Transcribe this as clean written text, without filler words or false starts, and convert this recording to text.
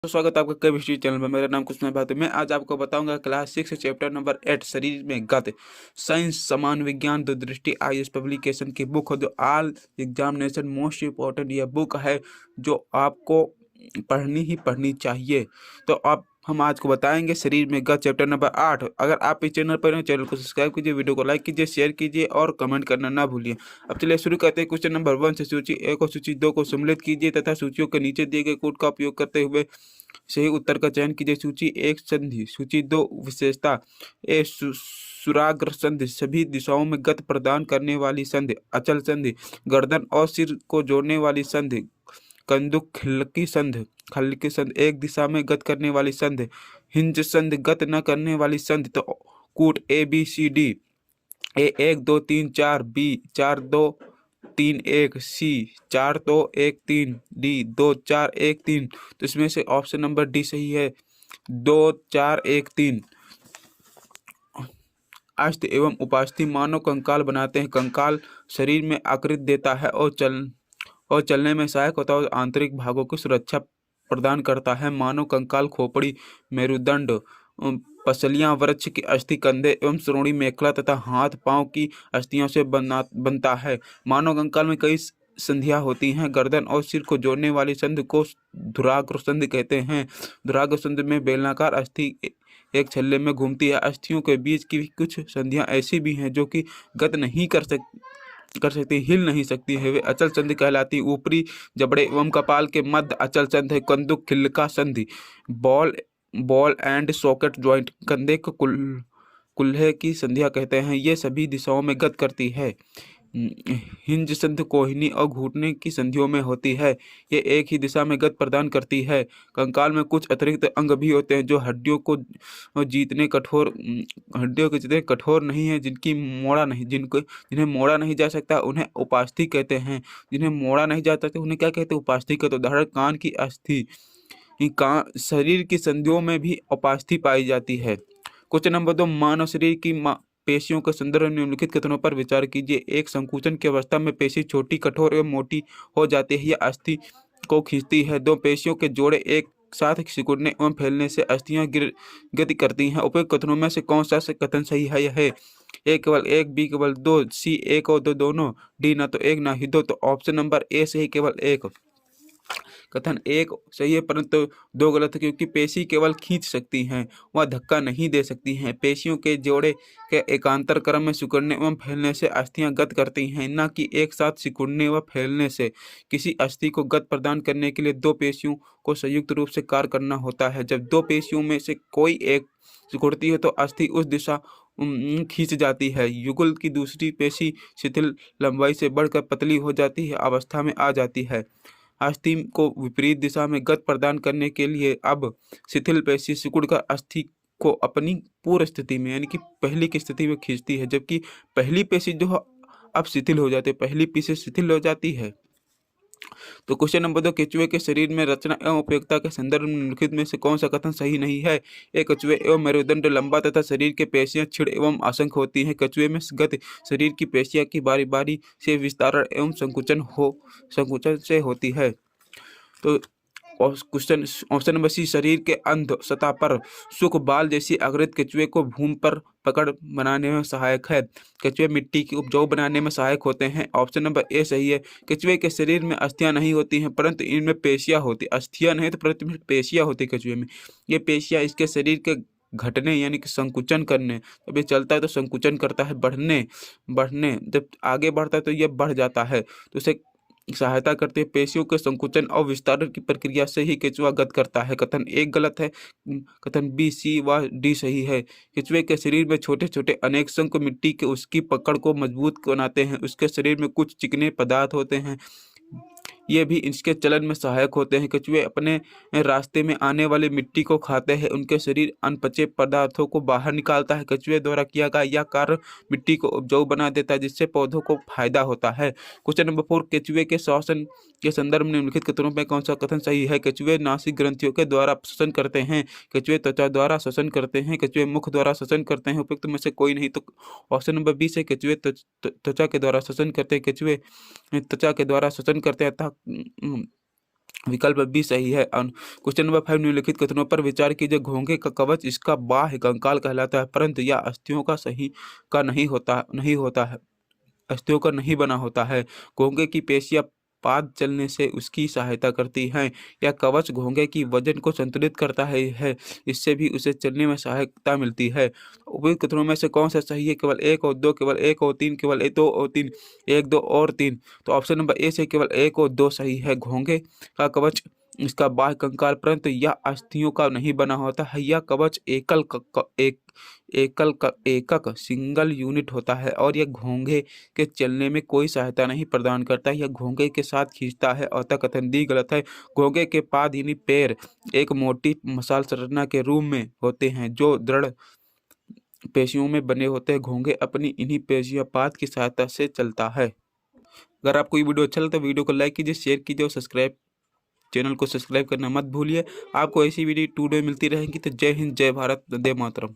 तो स्वागत है आपका कई हिस्ट्री चैनल में। मेरा नाम कुछ भात। मैं आज आपको बताऊंगा क्लास 6 चैप्टर नंबर 8 शरीर में गत साइंस समान विज्ञान दूरदृष्टि आईएएस पब्लिकेशन की बुक है जो ऑल एग्जामिनेशन मोस्ट इम्पोर्टेंट यह बुक है जो आपको पढ़नी ही पढ़नी चाहिए। तो आप हम आज को बताएंगे शरीर में गत चैप्टर नंबर 8। अगर आप इस चैनल पर हैं चैनल को सब्सक्राइब कीजिए, वीडियो को लाइक कीजिए, शेयर कीजिए और कमेंट करना ना भूलिए। अब चलिए शुरू करते हैं। क्वेश्चन नंबर 1 से सूची 1 और सूची 2 को सम्मिलित कीजिए तथा सूचियों के नीचे दिए गए कोड का उपयोग करते हुए सही उत्तर का चयन कीजिए। सूची 1 संधि, सूची 2 विशेषता। ए सुराग्र संधि सभी दिशाओं में गति प्रदान करने वाली संधि। अचल संधि गर्दन और सिर को जोड़ने वाली संधि। कंदुक खिल्की संधि एक दिशा में गति करने वाली संधि। हिंज संधि गति न करने वाली संधि। तो कूट ABCD A 1 2 3 4, B 4 2 3 1, C 4 2 1 3, D 2 4 1 3। तो इसमें से ऑप्शन नंबर डी सही है, 2 4 1 3। अस्थि एवं उपास्थि मानव कंकाल बनाते हैं। कंकाल शरीर में आकृति देता है और चलने में सहायक होता है और आंतरिक भागों की सुरक्षा प्रदान करता है। मानव कंकाल खोपड़ी, मेरुदंड, पसलियां, वृक्ष की अस्थि, कंधे एवं श्रोणी, मेखला तथा हाथ पांव की अस्थियों से बनता है। मानव कंकाल में कई संधियां होती हैं। गर्दन और सिर को जोड़ने वाली संधि को धुराग्र संधि कहते हैं। धुराग्र संधि में बेलनाकार अस्थि एक छल्ले में घूमती है। अस्थियों के बीच की कुछ संधियां ऐसी भी हैं जो कि गति नहीं कर सकती, हिल नहीं सकती है, वे अचल संधि कहलाती। ऊपरी जबड़े एवं कपाल के मध्य अचल संधि है। कंदुक खिल्का संधि, बॉल एंड सॉकेट ज्वाइंट, कंधे को कुल्हे की संधियां कहते हैं। ये सभी दिशाओं में गति करती है। हिंज संधि कोहिनी और घुटने की संधियों में होती है। ये एक ही दिशा में गति प्रदान करती है। कंकाल में कुछ अतिरिक्त अंग भी होते हैं जो हड्डियों के जितने कठोर नहीं है, जिन्हें मोड़ा नहीं जा सकता उन्हें उपास्थि कहते हैं। जिन्हें मोड़ा नहीं जा सकता उन्हें क्या कहते हैं? उपास्थि कहते हैं। उदाहरण कान की अस्थि। शरीर की संधियों में भी उपास्थि पाई जाती है। क्वेश्चन नंबर 2, मानव शरीर की पेशियों के संदर्भ में निम्नलिखित कथनों पर विचार कीजिए। एक, संकुचन की अवस्था में पेशी छोटी, कठोर एवं मोटी हो जाती है, यह अस्थि को खींचती है। 2, पेशियों के जोड़े एक साथ सिकुड़ने एवं फैलने से अस्थियां गति करती हैं। उपयुक्त कथनों में से कौन सा कथन सही है? यह है ए केवल एक, बी केवल दो, सी एक और दो दोनों, डी ना तो एक ना ही दो। तो ऑप्शन नंबर ए सही, केवल एक। कथन एक सही है परंतु दो गलत है, क्योंकि पेशी केवल खींच सकती हैं, वह धक्का नहीं दे सकती हैं। पेशियों के जोड़े के एकांतर क्रम में सिकुड़ने एवं फैलने से अस्थियां गति करती हैं, न कि एक साथ सिकुड़ने व फैलने से। किसी अस्थि को गति प्रदान करने के लिए दो पेशियों को संयुक्त रूप से कार्य करना होता है। जब दो पेशियों में से कोई एक सिकुड़ती है तो अस्थि उस दिशा खींच जाती है। युगल की दूसरी पेशी शिथिल लंबाई से बढ़कर पतली हो जाती है, अवस्था में आ जाती है। अस्थि को विपरीत दिशा में गति प्रदान करने के लिए अब शिथिल पेशी सिकुड़कर अस्थि को अपनी पूर्व स्थिति में यानी कि पहली की स्थिति में खींचती है, जबकि पहली पेशी जो अब शिथिल हो जाती है, पहली पेशी शिथिल हो जाती है। तो क्वेश्चन नंबर 2, केचुए के शरीर में रचना एवं उपयोगिता के संदर्भ में निम्नलिखित में से कौन सा कथन सही नहीं है? एक, कछुए एवं मेरुदंड लंबा तथा शरीर के पेशियां क्षीण एवं असंख्य होती हैं। कछुए में गति शरीर की पेशियां की बारी बारी से विस्तारण एवं संकुचन से होती है। तो क्वेश्चन ऑप्शन नंबर सी, शरीर के अंध सतह पर सुख बाल जैसी आकृति केचुए को भूमि पर पकड़ बनाने में सहायक है। केचुए मिट्टी की उपजाऊ बनाने में सहायक होते हैं। ऑप्शन नंबर ए सही है। केचुए के शरीर में अस्थियां नहीं होती हैं परंतु इनमें पेशियां होती, अस्थियां नहीं तो परंतु पेशियां होती केचुए में। ये पेशियां इसके शरीर के घटने यानी कि संकुचन करने, जब ये चलता है तो संकुचन करता है, बढ़ने जब आगे बढ़ता है तो यह बढ़ जाता है, तो उसे सहायता करते हैं। पेशियों के संकुचन और विस्तारण की प्रक्रिया से ही केचुआ गति करता है। कथन एक गलत है, कथन बी, सी व डी सही है। केचुए के शरीर में छोटे छोटे अनेक संख मिट्टी के उसकी पकड़ को मजबूत बनाते हैं। उसके शरीर में कुछ चिकने पदार्थ होते हैं, ये भी इसके चलन में सहायक होते हैं। कछुए अपने रास्ते में आने वाली मिट्टी को खाते हैं। उनके शरीर अनपचे पदार्थों को बाहर निकालता है। कछुए द्वारा किया गया यह कार्य मिट्टी को उपजाऊ बना देता है, जिससे पौधों को फायदा होता है। क्वेश्चन नंबर 4, केचुए के श्वसन के संदर्भ में निम्नलिखित कथनों में कौन सा कथन सही है? कछुए नासिक ग्रंथियों के द्वारा श्वसन करते हैं। कछुए त्वचा द्वारा श्वसन करते हैं। कछुए मुख द्वारा श्वसन करते हैं। उपयुक्त में से कोई नहीं। तो ऑप्शन नंबर बी से कछुए त्वचा के द्वारा श्वसन करते हैं। कछुए त्वचा के द्वारा श्वसन करते हैं विकल्प बी सही है। क्वेश्चन नंबर 5, निम्नलिखित कथनों पर विचार कीजिए। घोंघे का कवच इसका बाह्य कंकाल कहलाता है, परंतु यह अस्थियों का नहीं होता है, अस्थियों का नहीं बना होता है। घोंघे की पेशियां पाद चलने से उसकी सहायता करती हैं। यह कवच घोंघे की वजन को संतुलित करता है, इससे भी उसे चलने में सहायता मिलती है। उपयुक्त कथनों में से कौन सा सही है? केवल 1 और 2, केवल 1 और 3, केवल 2 और 3, 1, 2 और 3। तो ऑप्शन नंबर ए से केवल 1 और 2 सही है। घोंघे का कवच इसका बाह्य कंकाल, परंतु यह अस्थियों का नहीं बना होता है। यह कवच एकक सिंगल यूनिट होता है और यह घोंघे के चलने में कोई सहायता नहीं प्रदान करता। यह घोंघे के साथ खींचता है। अतः कथन डी गलत है। घोंघे के पाद यानी पैर एक मोटी मसाल संरचना के रूप में होते हैं जो दृढ़ पेशियों में बने होते हैं। घोंघे अपनी इन्हीं पेशियों पाद की सहायता से चलता है। अगर आपको ये वीडियो अच्छा लगा तो वीडियो को लाइक कीजिए, शेयर कीजिए और चैनल को सब्सक्राइब करना मत भूलिए। आपको ऐसी वीडियो टुडे मिलती रहेंगी। तो जय हिंद, जय भारत, वंदे मातरम।